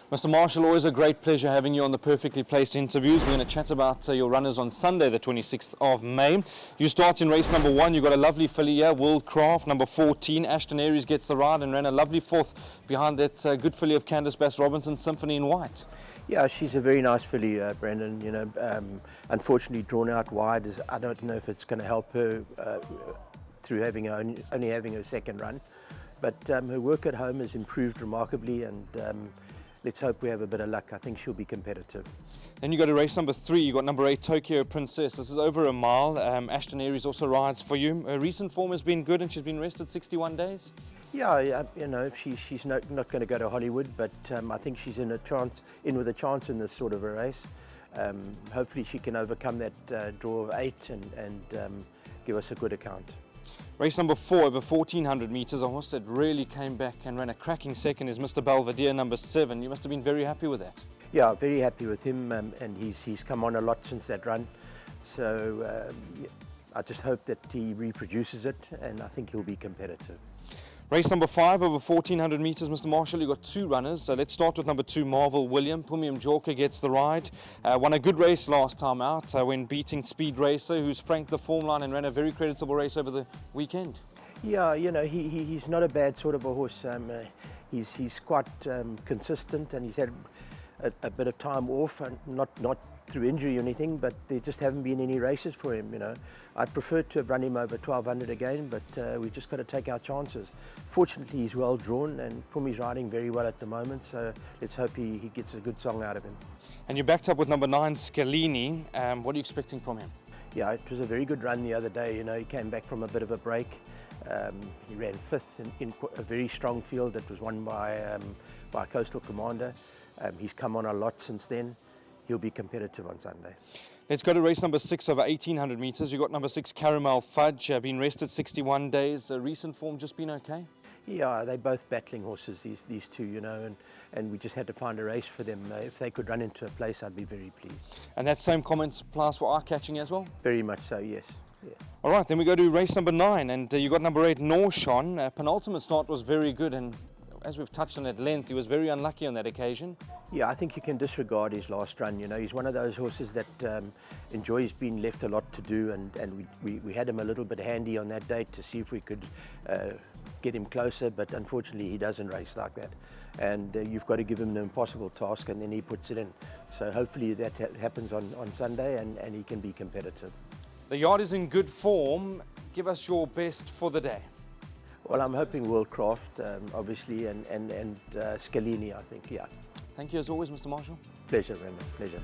Mr. Marshall, always a great pleasure having you on the Perfectly Placed interviews. We're going to chat about your runners on Sunday, the 26th of May. You start in race number 1. You've got a lovely filly here, Worldcraft, number 14. Ashton Aries gets the ride and ran a lovely fourth behind that good filly of Candice Bass-Robinson, Symphony in White. Yeah, she's a very nice filly, Brendan. You know, unfortunately drawn out wide. I don't know if it's going to help her through only having her second run. But her work at home has improved remarkably, and let's hope we have a bit of luck. I think she'll be competitive. Then you go to race number 3. You got number 8, Tokyo Princess. This is over a mile. Ashton Aries also rides for you. Her recent form has been good, and she's been rested 61 days. Yeah, you know, she's not going to go to Hollywood, but I think she's in with a chance in this sort of a race. Hopefully she can overcome that draw of 8 and give us a good account. Race number 4, over 1,400 metres, a horse that really came back and ran a cracking second is Mr. Belvedere, number 7. You must have been very happy with that. Yeah, very happy with him, and he's come on a lot since that run. So I just hope that he reproduces it, and I think he'll be competitive. Race number 5, over 1,400 metres, Mr. Marshall, you've got 2 runners. So let's start with number 2, Marvel William. Pumium Jorka gets the ride. Won a good race last time out when beating Speed Racer, who's franked the form line and ran a very creditable race over the weekend. Yeah, you know, he's not a bad sort of a horse. He's quite consistent, and he's had a bit of time off, and not through injury or anything, but there just haven't been any races for him, you know. I'd prefer to have run him over 1,200 again, but we've just got to take our chances. Fortunately, he's well drawn, and Pumi's riding very well at the moment, so let's hope he gets a good song out of him. And you're backed up with number 9, Scalini. What are you expecting from him? Yeah, it was a very good run the other day. You know, he came back from a bit of a break. He ran 5th in a very strong field that was won by Coastal Commander. He's come on a lot since then. He'll be competitive on Sunday. Let's go to race number 6 over 1,800 metres. You've got number 6, Caramel Fudge, been rested 61 days. Recent form just been okay? Yeah, they're both battling horses, these two, you know, and we just had to find a race for them. If they could run into a place, I'd be very pleased. And that same comment applies for eye-catching as well? Very much so, yes. Yeah. All right, then we go to race number 9, and you got number 8, Norshon. Penultimate start was very good, and as we've touched on at length, he was very unlucky on that occasion. Yeah, I think you can disregard his last run. You know, he's one of those horses that enjoys being left a lot to do, and we had him a little bit handy on that date to see if we could get him closer, but unfortunately he doesn't race like that. And you've got to give him an impossible task, and then he puts it in. So hopefully that happens on Sunday, and he can be competitive. The yard is in good form. Give us your best for the day. Well, I'm hoping Worldcraft, obviously, and Scalini, I think, yeah. Thank you as always, Mr. Marshall. Pleasure, Brandon, pleasure.